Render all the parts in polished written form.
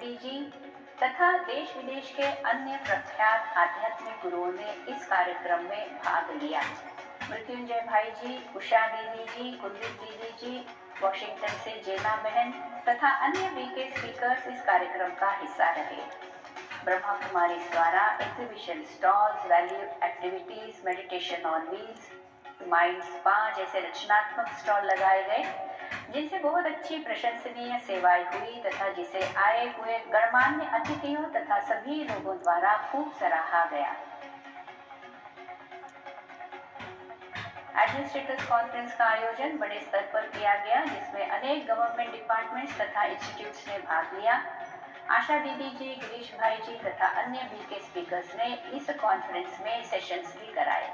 कीर्ति जी तथा देश विदेश के अन्य प्रख्यात आध्यात्मिक गुरुओं ने इस कार्यक्रम में भाग लिया। मृत्युंजय भाई जी, उषा दीदी जी, कुलदीप दीदी जी, वॉशिंगटन से जेना बहन तथा अन्य वीके स्पीकर्स इस कार्यक्रम का हिस्सा रहे। ब्रह्मा कुमारीज द्वारा exhibition stalls, value activities, meditation on wheels, mind spa जैसे रचनात्मक स्टॉल लगाए गए, जिनसे बहुत अच्छी प्रशंसनीय सेवाएं हुई तथा जिसे आए हुए गणमान्य अतिथियों तथा सभी लोगों द्वारा खूब सराहा गया। एडमिनिस्ट्रेटर्स कॉन्फ्रेंस का आयोजन बड़े स्तर पर किया गया, जिसमें अनेक गवर्नमेंट डिपार्टमेंट्स तथा इंस्टीट्यूट्स ने भाग लिया। आशा दीदी जी, गिरीश भाई जी तथा अन्य बीके स्पीकर्स ने इस कॉन्फ्रेंस में सेशंस भी कराए।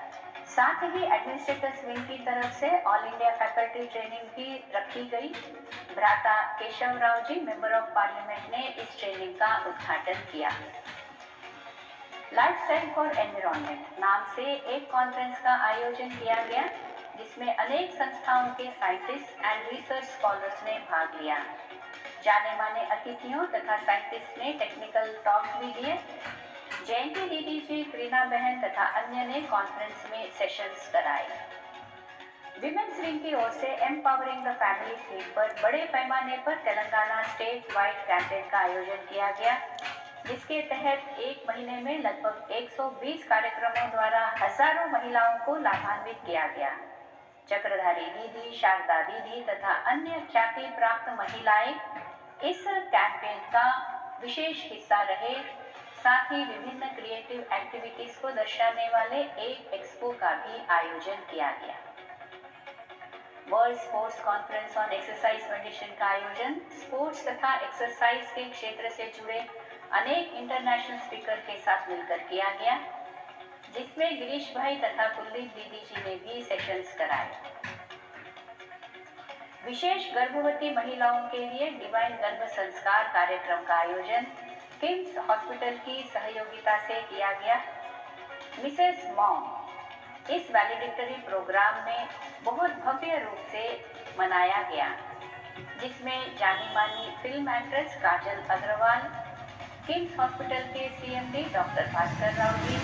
साथ ही एडमिनिस्ट्रेटर्स विंग की तरफ से ऑल इंडिया फैकल्टी ट्रेनिंग भी रखी गई। भ्राता Keshav Rao ji, member of parliament, ने इस ट्रेनिंग का उद्घाटन किया। लाइफस्टाइल फॉर एनवायरनमेंट नाम से एक कॉन्फ्रेंस का आयोजन किया गया, जिसमें अनेक संस्थाओं के साइंटिस्ट एंड रिसर्च स्कॉलर्स ने भाग लिया। जाने माने अतिथियों तथा साइंटिस्ट ने टेक्निकल टॉक्स भी दिए। जयंती दीदी जी, प्रीना बहन तथा अन्य ने कॉन्फ्रेंस में सेशंस कराए। विमेन्स विंग की ओर से एम्पावरिंग द फैमिली थीम पर बड़े पैमाने पर तेलंगाना स्टेट वाइड कैंपेन का आयोजन किया गया, जिसके तहत एक महीने में लगभग 120 कार्यक्रमों द्वारा हजारों महिलाओं को लाभान्वित किया गया। चक्रधारी दीदी, शारदा दीदी तथा अन्य ख्याति प्राप्त महिलाएं इस कैंपेन का विशेष हिस्सा रहे। साथ ही विभिन्न क्रिएटिव एक्टिविटीज को दर्शाने वाले एक एक्सपो का भी आयोजन किया गया। World sports conference on exercise condition का आयोजन स्पोर्ट्स तथा एक्सरसाइज के क्षेत्र से जुड़े अनेक इंटरनेशनल स्पीकर के साथ मिलकर किया गया, जिसमें गिरीश भाई तथा कुलदीप दीदी जी ने भी सेशंस कराए। विशेष गर्भवती महिलाओं के लिए डिवाइन गर्भ संस्कार कार्यक्रम का आयोजन किम्स हॉस्पिटल की सहयोगिता से किया गया। मिसेस मॉम इस वैलिडिक्टरी प्रोग्राम में बहुत भव्य रूप से मनाया गया, जिसमें जानी मानी फिल्म एक्ट्रेस काजल अग्रवाल, किम्स हॉस्पिटल के सीएमडी डॉक्टर भास्कर राव जी,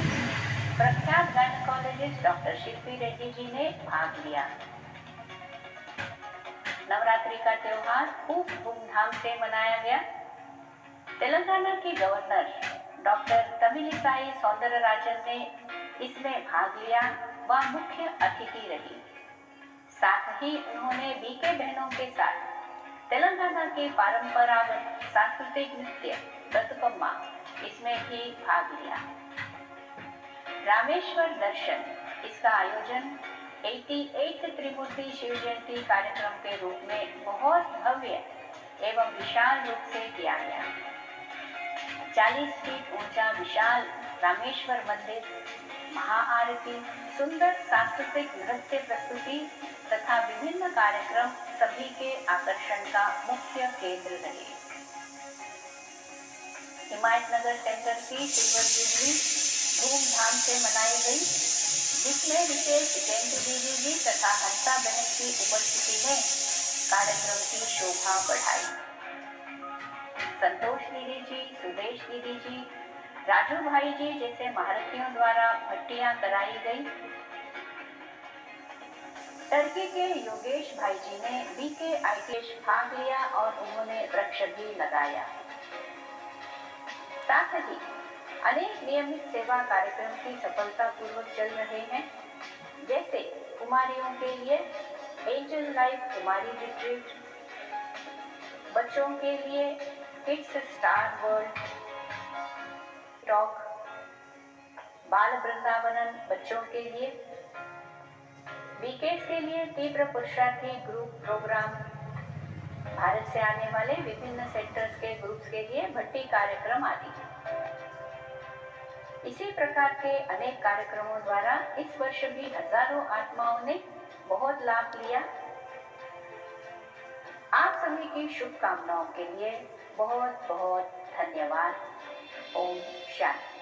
प्रख्यात गायनेकोलॉजिस्ट डॉक्टर शिल्पी रेड्डी जी ने भाग लिया। नवरात्रि का त्योहार खूब धूमधाम से मनाया गया। तेलंगाना की गवर्नर डॉक्टर तमिलिसाई सौंदरराजन ने इसमें भाग लिया व मुख्य अतिथि रही। साथ ही उन्होंने बीके बहनों के साथ तेलंगाना के परंपरागत सांस्कृतिक नृत्य बतुकम्मा इसमें भी भाग लिया। रामेश्वर दर्शन इसका आयोजन 88 त्रिमूर्ति शिव जयंती कार्यक्रम के रूप में बहुत भव्य एवं विशाल रूप से किया गया। 40 फीट ऊंचा विशाल रामेश्वर मंदिर, महाआरती, सुंदर सांस्कृतिक नृत्य प्रस्तुति तथा विभिन्न कार्यक्रम सभी के आकर्षण का मुख्य केंद्र रहे। हिमायतनगर सेंटर की सिल्वर जुबली धूमधाम से मनाई गई, जिसमें विशेष जयंती दीदी जी तथा हंसा बहन की उपस्थिति ने कार्यक्रम की शोभा बढ़ाई। संतोष दीदी जी, सुदेश दीदी जी, राजू भाई जी जैसे महारथियों द्वारा भट्टियां कराई गई। टर्की के योगेश भाई जी ने बीके आईटीएस भाग लिया और उन्होंने वृक्ष भी लगाया। साथ ही अनेक नियमित सेवा कार्यक्रम की सफलतापूर्वक चल रहे हैं, जैसे कुमारियों के लिए एंजल लाइफ कुमारी रिट्रीट, बच्चों के लिए किड्स स्टार वर्ल्ड टॉक, बाल वृंदावनन बच्चों के लिए, बीकेस के लिए तीव्र पुरुषार्थी ग्रुप प्रोग्राम, भारत से आने वाले विभिन्न सेक्टर्स के ग्रुप्स के लिए भट्टी कार्यक्रम आदि। इसी प्रकार के अनेक कार्यक्रमों द्वारा इस वर्ष भी हजारों आत्माओं ने बहुत लाभ लिया। आप सभी की शुभकामनाओं के लिए बहुत बहुत धन्यवाद। ओम शांति।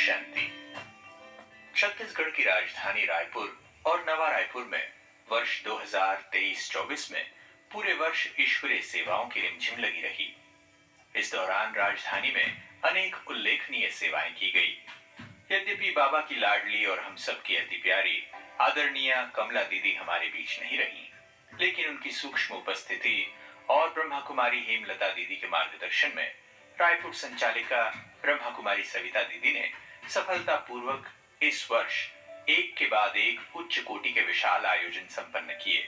शांति। छत्तीसगढ़ की राजधानी रायपुर और नवा रायपुर में वर्ष 2023-24 में पूरे वर्ष ईश्वरीय सेवाओं की रिमझिम लगी रही। इस दौरान राजधानी में अनेक उल्लेखनीय सेवाएं की गई। यद्यपि बाबा की लाडली और हम सब की अति प्यारी आदरणीय कमला दीदी हमारे बीच नहीं रही, लेकिन उनकी सूक्ष्म उपस्थिति और ब्रह्मा कुमारी हेमलता दीदी के मार्गदर्शन में रायपुर संचालिका ब्रह्मा कुमारी सविता दीदी ने सफलता पूर्वक इस वर्ष एक के बाद एक उच्च कोटि के विशाल आयोजन संपन्न किए।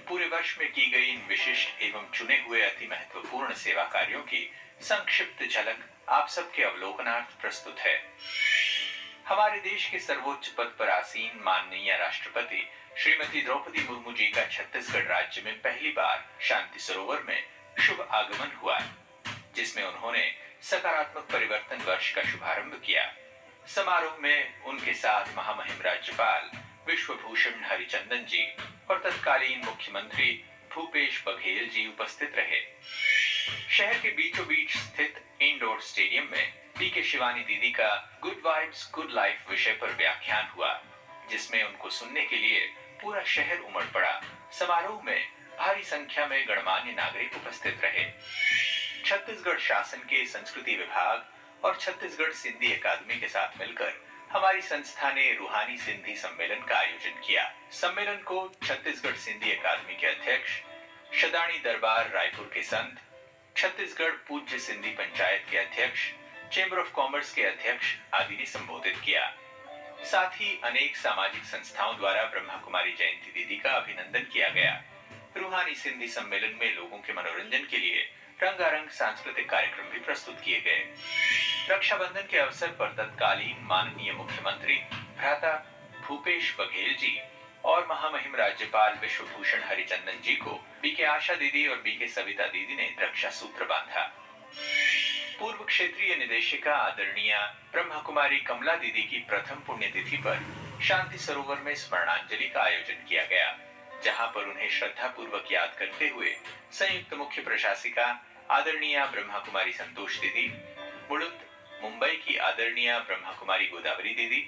पूरे वर्ष में की गई इन विशिष्ट एवं चुने हुए अति महत्वपूर्ण सेवा कार्यों की संक्षिप्त झलक आप सबके अवलोकनार्थ प्रस्तुत है। हमारे देश के सर्वोच्च पद पर आसीन माननीय राष्ट्रपति श्रीमती द्रौपदी मुर्मू जी का छत्तीसगढ़ राज्य में पहली बार शांति सरोवर में शुभ आगमन हुआ, जिसमें उन्होंने सकारात्मक परिवर्तन वर्ष का शुभारंभ किया। समारोह में उनके साथ महामहिम राज्यपाल विश्वभूषण हरिचंदन जी और तत्कालीन मुख्यमंत्री भूपेश बघेल जी उपस्थित रहे। शहर के बीचों बीच स्थित इंडोर स्टेडियम में पीके शिवानी दीदी का गुड वाइब्स गुड लाइफ विषय पर व्याख्यान हुआ, जिसमें उनको सुनने के लिए पूरा शहर उमड़ पड़ा। समारोह में भारी संख्या में गणमान्य नागरिक उपस्थित रहे। छत्तीसगढ़ शासन के संस्कृति विभाग और छत्तीसगढ़ सिंधी अकादमी के साथ मिलकर हमारी संस्था ने रूहानी सिंधी सम्मेलन का आयोजन किया। सम्मेलन को छत्तीसगढ़ सिंधी अकादमी के अध्यक्ष शदानी दरबार रायपुर के संत, छत्तीसगढ़ पूज्य सिंधी पंचायत के अध्यक्ष, चेंबर ऑफ कॉमर्स के अध्यक्ष आदि ने संबोधित किया। साथ ही अनेक सामाजिक संस्थाओं द्वारा ब्रह्मा कुमारी जयंती दीदी का अभिनंदन किया गया। रूहानी सिंधी सम्मेलन में लोगों के मनोरंजन के लिए रंगारंग सांस्कृतिक कार्यक्रम भी प्रस्तुत किए गए। रक्षाबंधन के अवसर पर तत्कालीन माननीय मुख्यमंत्री भ्राता भूपेश बघेल जी और महामहिम राज्यपाल विश्वभूषण हरिचंदन जी को बीके आशा दीदी और बीके सविता दीदी ने रक्षा सूत्र बांधा। पूर्व क्षेत्रीय निदेशिका आदरणीय ब्रह्मा कुमारी कमला दीदी की प्रथम पुण्यतिथि पर शांति सरोवर में स्मरणांजलि का आयोजन किया गया, जहां पर उन्हें श्रद्धा पूर्वक याद करते हुए संयुक्त मुख्य प्रशासिका आदरणीय ब्रह्मा कुमारी संतोष दीदी, मुड़ुत मुंबई की आदरणीय ब्रह्मा कुमारी गोदावरी दीदी,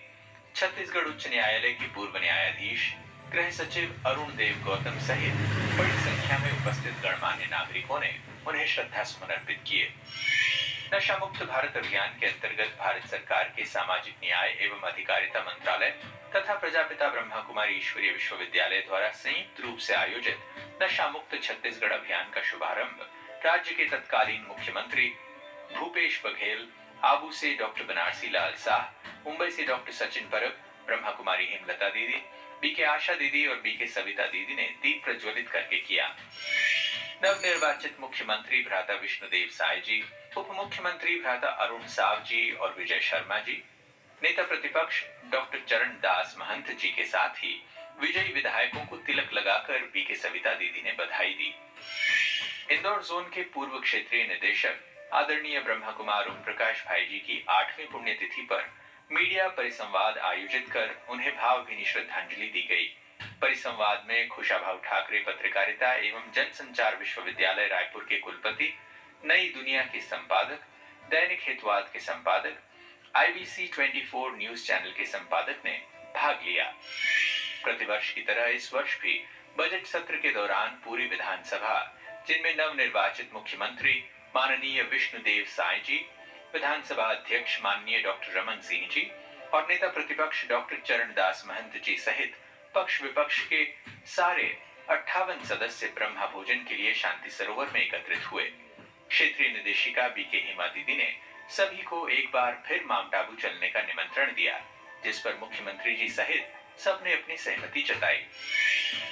छत्तीसगढ़ उच्च न्यायालय की पूर्व न्यायाधीश गृह सचिव अरुण देव गौतम सहित बड़ी संख्या में उपस्थित गणमान्य नागरिकों ने उन्हें श्रद्धा सुमन अर्पित किए। नशा मुक्त भारत अभियान के अंतर्गत भारत सरकार के सामाजिक न्याय एवं अधिकारिता मंत्रालय तथा प्रजापिता ब्रह्मा कुमारी ईश्वरीय विश्वविद्यालय द्वारा संयुक्त रूप से आयोजित नशा मुक्त छत्तीसगढ़ अभियान का शुभारंभ राज्य के तत्कालीन मुख्यमंत्री भूपेश बघेल, आबू से डॉक्टर बनारसी लाल शाह, मुंबई से डॉक्टर सचिन परब, ब्रह्मा कुमारी हेमलता दीदी, बीके आशा दीदी और बीके सविता दीदी ने दीप प्रज्वलित करके किया। नवनिर्वाचित मुख्यमंत्री भ्राता विष्णुदेव साय जी, उप मुख्यमंत्री भ्राता अरुण साव जी और विजय शर्मा जी, नेता प्रतिपक्ष डॉक्टर चरण दास महंत जी के साथ ही विजयी विधायकों को तिलक लगाकर बीके सविता दीदी ने बधाई दी। इंदौर जोन के पूर्व क्षेत्रीय निदेशक आदरणीय ब्रह्मा कुमार ओम प्रकाश भाई जी की 8वीं पुण्यतिथि पर मीडिया परिसंवाद आयोजित कर उन्हें भावभीनी श्रद्धांजलि दी गई। परिसंवाद में खुशाभाऊ ठाकरे पत्रकारिता एवं जनसंचार विश्वविद्यालय रायपुर के कुलपति, नई दुनिया के संपादक, दैनिक हितवाद के संपादक, IBC 24 न्यूज चैनल के संपादक ने भाग लिया। प्रतिवर्ष की तरह इस वर्ष भी बजट सत्र के दौरान पूरी विधानसभा, जिनमें नवनिर्वाचित मुख्यमंत्री माननीय विष्णुदेव साय जी, विधानसभा अध्यक्ष माननीय डॉक्टर रमन सिंह जी और नेता प्रतिपक्ष डॉक्टर चरण दास महंत जी सहित पक्ष विपक्ष के सारे 58 सदस्य ब्रह्मा भोजन के लिए शांति सरोवर में एकत्रित हुए। क्षेत्रीय निदेशिका बीके हेमा दीदी ने सभी को एक बार फिर माउंट आबू चलने का निमंत्रण दिया, जिस पर मुख्यमंत्री जी सहित सबने अपनी सहमति जताई।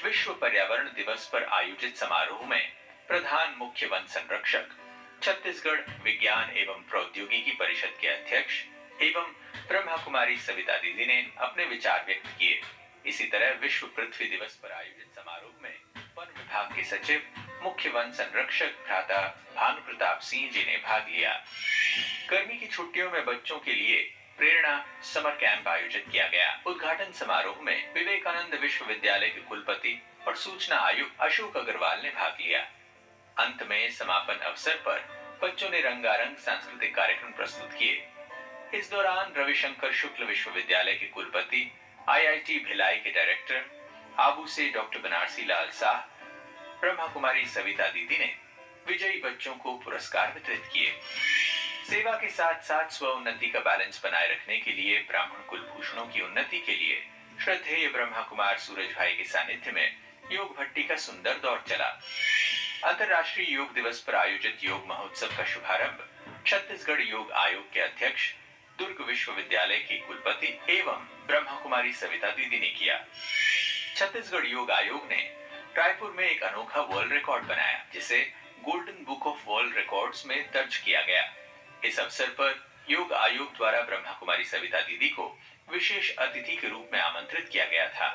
विश्व पर्यावरण दिवस पर आयोजित समारोह में प्रधान मुख्य वन संरक्षक, छत्तीसगढ़ विज्ञान एवं प्रौद्योगिकी परिषद के अध्यक्ष एवं ब्रह्मा कुमारी सविता दीदी ने अपने विचार व्यक्त किए। इसी तरह विश्व पृथ्वी दिवस पर आयोजित समारोह में वन विभाग के सचिव मुख्य वन संरक्षक भ्राता भानु प्रताप सिंह जी ने भाग लिया। गर्मी की छुट्टियों में बच्चों के लिए प्रेरणा समर कैंप आयोजित किया गया। उद्घाटन समारोह में विवेकानंद विश्वविद्यालय के कुलपति और सूचना आयुक्त अशोक अग्रवाल ने भाग लिया। अंत में समापन अवसर पर बच्चों ने रंगारंग सांस्कृतिक कार्यक्रम प्रस्तुत किए। इस दौरान रविशंकर शुक्ल विश्वविद्यालय के कुलपति, IIT भिलाई के डायरेक्टर, आबू से डॉक्टर बनारसी लाल शाह, ब्रह्मा कुमारी सविता दीदी ने विजयी बच्चों को पुरस्कार वितरित किए। सेवा के साथ साथ स्व उन्नति का बैलेंस बनाए रखने के लिए ब्राह्मण कुलभूषणों की उन्नति के लिए श्रद्धेय ब्रह्मा कुमार सूरज भाई के सानिध्य में योग भट्टी का सुंदर दौर चला। अंतर्राष्ट्रीय योग दिवस पर आयोजित योग महोत्सव का शुभारंभ छत्तीसगढ़ योग आयोग के अध्यक्ष, दुर्ग विश्वविद्यालय की कुलपति एवं ब्रह्मा कुमारी सविता दीदी ने किया। छत्तीसगढ़ योग आयोग ने रायपुर में एक अनोखा वर्ल्ड रिकॉर्ड बनाया, जिसे golden book of world records में दर्ज किया गया। इस अवसर पर योग आयोग द्वारा ब्रह्मा कुमारी सविता दीदी को विशेष अतिथि के रूप में आमंत्रित किया गया था।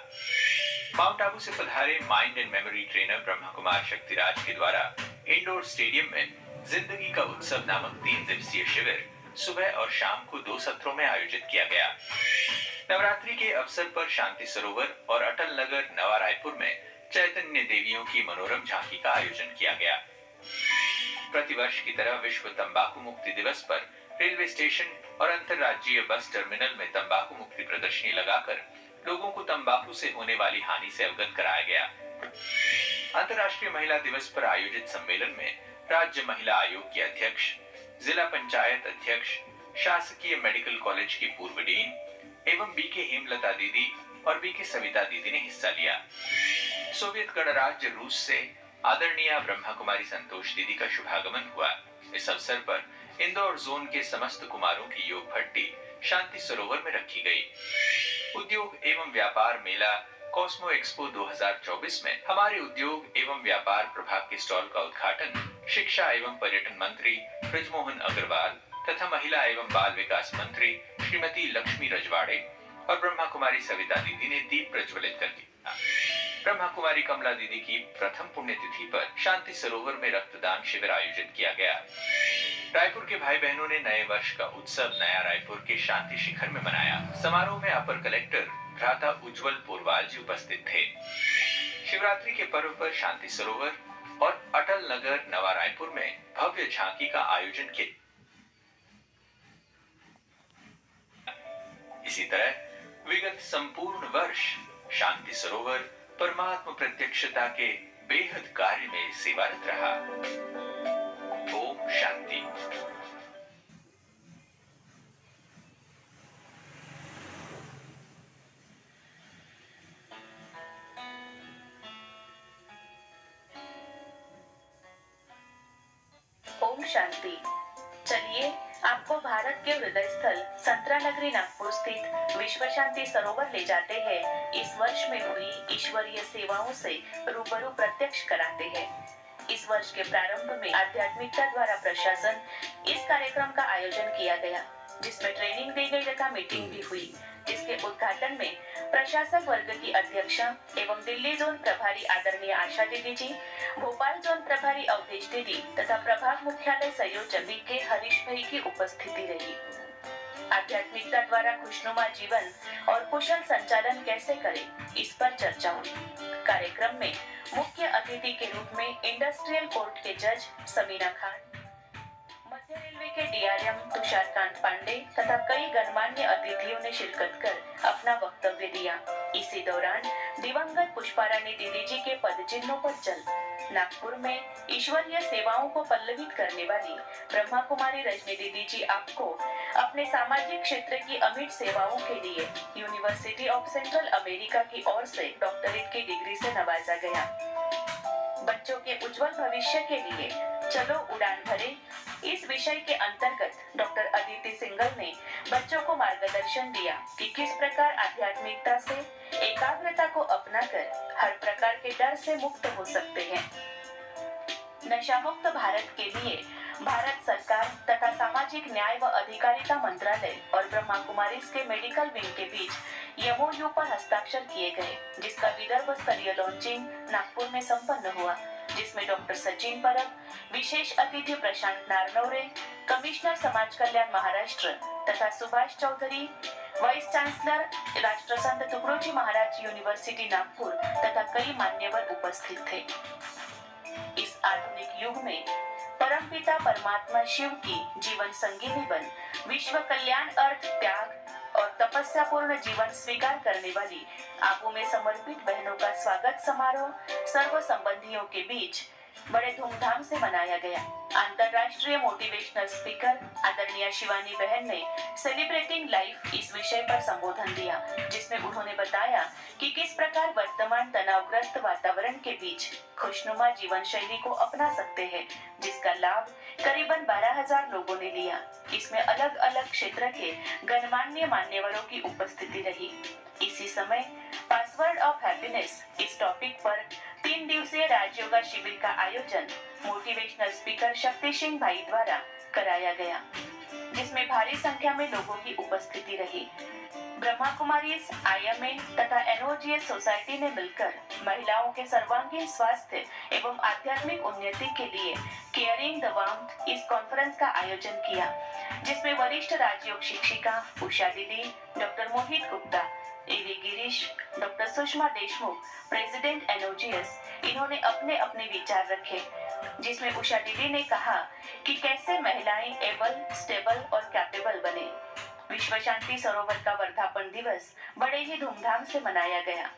माउंट आबू से पधारे mind and memory trainer Brahma Kumar Shaktiraj के द्वारा इंडोर स्टेडियम में जिंदगी का उत्सव नामक 3 दिवसीय शिविर सुबह और शाम को 2 सत्रों में आयोजित किया गया। नवरात्रि के अवसर पर शांति सरोवर और अटल नगर नवा रायपुर में चैतन्य देवियों की मनोरम झांकी का आयोजन किया गया। प्रतिवर्ष की तरह विश्व तंबाकू मुक्ति दिवस पर रेलवे स्टेशन और अंतर्राज्यीय बस टर्मिनल में तंबाकू मुक्ति प्रदर्शनी लगाकर लोगों को तंबाकू से होने वाली हानि से अवगत कराया गया। अंतर्राष्ट्रीय महिला दिवस पर आयोजित सम्मेलन में राज्य महिला आयोग की अध्यक्ष, जिला पंचायत अध्यक्ष, शासकीय मेडिकल कॉलेज की पूर्व डीन एवं बीके हेमलता दीदी और बीके सविता दीदी ने हिस्सा लिया। सोवियत गणराज्य रूस से आदरणीय ब्रह्मा कुमारी संतोष दीदी का शुभागमन हुआ। इस अवसर पर इंदौर जोन के समस्त कुमारों की योग भट्टी शांति सरोवर में रखी गई। उद्योग एवं व्यापार मेला कॉस्मो एक्सपो 2024 में हमारे उद्योग एवं व्यापार प्रभाग के स्टॉल का उद्घाटन शिक्षा एवं पर्यटन मंत्री बृजमोहन अग्रवाल तथा महिला एवं बाल विकास मंत्री श्रीमती लक्ष्मी रजवाड़े और ब्रह्मा कुमारी सविता दीदी ने दीप प्रज्वलित कर दिया। ब्रह्मा कुमारी कमला दीदी की प्रथम पुण्यतिथि पर शांति सरोवर में रक्तदान शिविर आयोजित किया गया। रायपुर के भाई बहनों ने नए वर्ष का उत्सव नया रायपुर के शांति शिखर में मनाया। समारोह में अपर कलेक्टर भ्राता उज्जवल पोरवाल जी उपस्थित थे। शिवरात्रि के पर्व पर शांति सरोवर और अटल नगर नवा रायपुर में भव्य झांकी का आयोजन किया। इसी तरह विगत संपूर्ण वर्ष शांति सरोवर परमात्मा प्रत्यक्षता के बेहद कार्य में सेवारत रहा। ओम शांति। ओम शांति। चलिए आपको भारत के हृदय स्थल संतरानगरी नागपुर स्थित विश्व शांति सरोवर ले जाते हैं। इस वर्ष में हुई ईश्वरीय सेवाओं से रूबरू प्रत्यक्ष कराते हैं। इस वर्ष के प्रारंभ में आध्यात्मिकता द्वारा प्रशासन इस कार्यक्रम का आयोजन किया गया, जिसमें ट्रेनिंग दी गई तथा मीटिंग भी हुई, जिसके उद्घाटन में प्रशासक वर्ग की अध्यक्षा एवं दिल्ली जोन प्रभारी आदरणीय आशा दीदी जी, भोपाल जोन प्रभारी अवधेश दीदी तथा प्रभाग मुख्यालय संयोजक के हरीश भाई की उपस्थिति रही। आध्यात्मिकता द्वारा खुशनुमा जीवन और कुशल संचालन कैसे करें, इस पर चर्चा हुई। कार्यक्रम में मुख्य अतिथि के रूप में इंडस्ट्रियल कोर्ट के जज समीना खान, मध्य रेलवे के DRM तुषारकांत पांडे तथा कई गणमान्य अतिथियों ने शिरकत कर अपना वक्तव्य दिया। इसी दौरान दिवंगत पुष्पारानी दीदी जी के पद चिन्हों पर चल नागपुर में ईश्वरीय सेवाओं को पल्लवित करने वाली ब्रह्मा कुमारी रजनी दीदी जी आपको अपने सामाजिक क्षेत्र की अमिट सेवाओं के लिए यूनिवर्सिटी ऑफ सेंट्रल अमेरिका की ओर से डॉक्टरेट की डिग्री से नवाजा गया। बच्चों के उज्जवल भविष्य के लिए चलो उड़ान भरे इस विषय के अंतर्गत डॉक्टर अदिति सिंगल ने बच्चों को मार्गदर्शन दिया कि किस प्रकार आध्यात्मिकता से एकाग्रता को अपनाकर हर प्रकार के डर से मुक्त हो सकते हैं। नशा मुक्त भारत के लिए भारत सरकार तथा सामाजिक न्याय व अधिकारिता मंत्रालय और ब्रह्मा कुमारीज के मेडिकल विंग के बीच MOU पर हस्ताक्षर किए गए, जिसका विदर्भ स्तरीय लॉन्चिंग नागपुर में संपन्न हुआ, जिसमें डॉक्टर सचिन परब, विशेष अतिथि प्रशांत नारनवरे, कमिश्नर समाज कल्याण महाराष्ट्र तथा सुभाष चौधरी, वाइस चांसलर राष्ट्रसंत तुकडोजी महाराज यूनिवर्सिटी नागपुर तथा कई मान्यवर उपस्थित थे। इस आधुनिक युग में परमपिता परमात्मा शिव की जीवन संगिनी बन विश्व कल्याण अर्थ त्याग और तपस्या पूर्ण जीवन स्वीकार करने वाली आबू में समर्पित बहनों का स्वागत समारोह सर्व संबंधियों के बीच बड़े धूमधाम से मनाया गया। अंतर्राष्ट्रीय मोटिवेशनल स्पीकर आदरणीय शिवानी बहन ने सेलिब्रेटिंग लाइफ इस विषय पर संबोधन दिया, जिसमें उन्होंने बताया कि किस प्रकार वर्तमान तनावग्रस्त वातावरण के बीच खुशनुमा जीवन शैली को अपना सकते हैं, जिसका लाभ करीबन 12,000 लोगों ने लिया। इसमें अलग अलग क्षेत्र के गणमान्य मान्यवरों की उपस्थिति रही। इसी समय पासवर्ड ऑफ हैप्पीनेस इस टॉपिक पर 3 दिवसीय राजयोगा शिविर का आयोजन मोटिवेशनल स्पीकर शक्ति सिंह भाई द्वारा कराया गया, जिसमें भारी संख्या में लोगों की उपस्थिति रही। ब्रह्मा कुमारी IMA तथा NOGS सोसाइटी ने मिलकर महिलाओं के सर्वांगीण स्वास्थ्य एवं आध्यात्मिक उन्नति के लिए केयरिंग द वार्मथ इस कॉन्फ्रेंस का आयोजन किया, जिसमें वरिष्ठ राजयोग शिक्षिका Usha Didi, doctor Mohit Gupta, AV Girish, doctor Sushma Deshmukh, president NOGS, इन्होंने अपने अपने विचार रखे, जिसमें उषा दीदी ने कहा कि कैसे महिलाएं एबल, स्टेबल और कैपेबल बने। विश्व शांति सरोवर का वर्धापन दिवस बड़े ही धूमधाम से मनाया गया।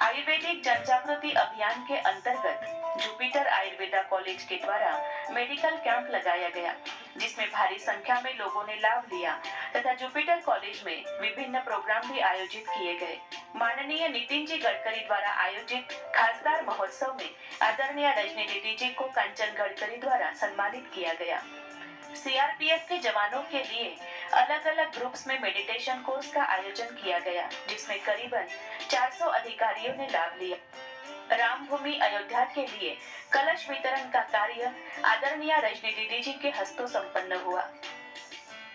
आयुर्वेदिक जन जागृति अभियान के अंतर्गत जुपिटर आयुर्वेदा कॉलेज के द्वारा मेडिकल कैंप लगाया गया, जिसमें भारी संख्या में लोगों ने लाभ लिया तथा जुपिटर कॉलेज में विभिन्न प्रोग्राम भी आयोजित किए गए। माननीय नितिन जी गडकरी द्वारा आयोजित खासदार महोत्सव में आदरणीय रजनी दीदी जी को कंचन गडकरी द्वारा सम्मानित किया गया। CRPF के जवानों के लिए अलग अलग ग्रुप्स में मेडिटेशन कोर्स का आयोजन किया गया, जिसमें करीबन 400 अधिकारियों ने लाभ लिया। राम भूमि अयोध्या के लिए कलश वितरण का कार्य आदरणीय रजनी दीदी जी के हस्तों संपन्न हुआ।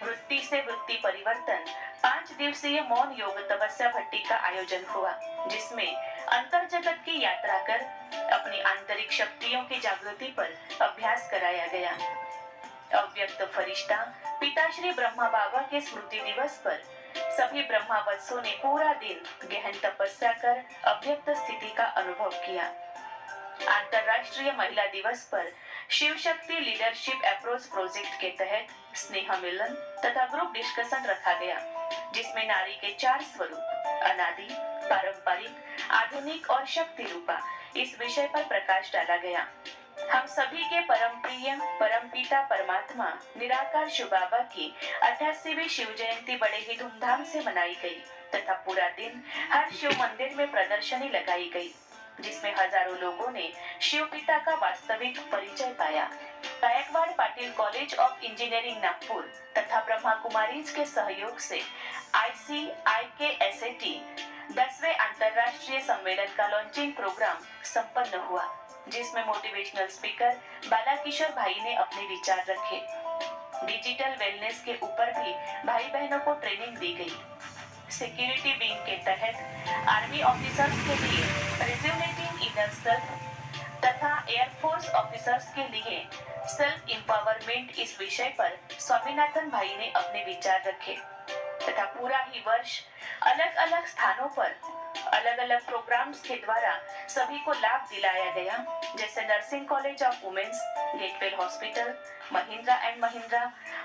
वृत्ति से वृत्ति परिवर्तन 5 दिवसीय मौन योग तपस्या भट्टी का आयोजन हुआ, जिसमें अंतर जगत की यात्रा कर अपनी आंतरिक शक्तियों की जागृति पर अभ्यास कराया गया। अव्यक्त फरिश्ता पिताश्री ब्रह्मा बाबा के स्मृति दिवस पर सभी ब्रह्मावत्सों ने पूरा दिन गहन तपस्या कर अव्यक्त स्थिति का अनुभव किया। अंतर्राष्ट्रीय महिला दिवस पर Shiv Shakti leadership approach project के तहत स्नेह मिलन तथा ग्रुप डिस्कशन रखा गया, जिसमें नारी के 4 स्वरूप अनादि, पारंपरिक, आधुनिक और शक्ति रूपा इस विषय पर प्रकाश डाला गया। हम सभी के परम प्रिय परम पिता परमात्मा निराकार शिव बाबा की 88वीं शिव जयंती बड़े ही धूमधाम से मनाई गई तथा पूरा दिन हर शिव मंदिर में प्रदर्शनी लगाई गई, जिसमें हजारों लोगों ने शिव पिता का वास्तविक परिचय पाया। Gaikwad Patil college of engineering Nagpur तथा ब्रह्मा कुमारीज के सहयोग से ICIKSAT 10वें अंतर्राष्ट्रीय सम्मेलन का लॉन्चिंग प्रोग्राम संपन्न हुआ, जिसमें मोटिवेशनल स्पीकर बालाकिशोर भाई ने अपने विचार रखे। डिजिटल वेलनेस के ऊपर भी भाई बहनों को ट्रेनिंग दी गई। सिक्योरिटी विंग के तहत आर्मी ऑफिसर्स के लिए रिज्यूनेटिंग इनर सेल्फ तथा एयरफोर्स ऑफिसर्स के लिए सेल्फ एम्पावरमेंट इस विषय पर स्वामीनाथन भाई ने अपने विचार रखे तथा पूरा ही वर्ष अलग अलग स्थानों पर अलग अलग प्रोग्राम्स के द्वारा सभी को लाभ दिलाया गया, जैसे nursing college of women's, Getwell hospital, Mahindra and Mahindra,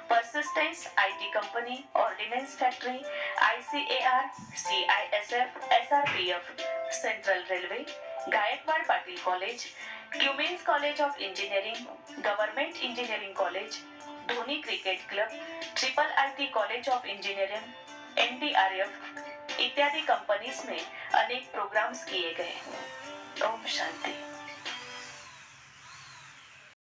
Persistence IT company, ordnance factory, ICAR, CISF, SRPF, central railway, Gaikwad Patil college, Cummins college of engineering, government engineering college, Dhoni cricket club, IIIT college of engineering, NDRF इत्यादि companies में अनेक programmes किए गए। ओम शांति।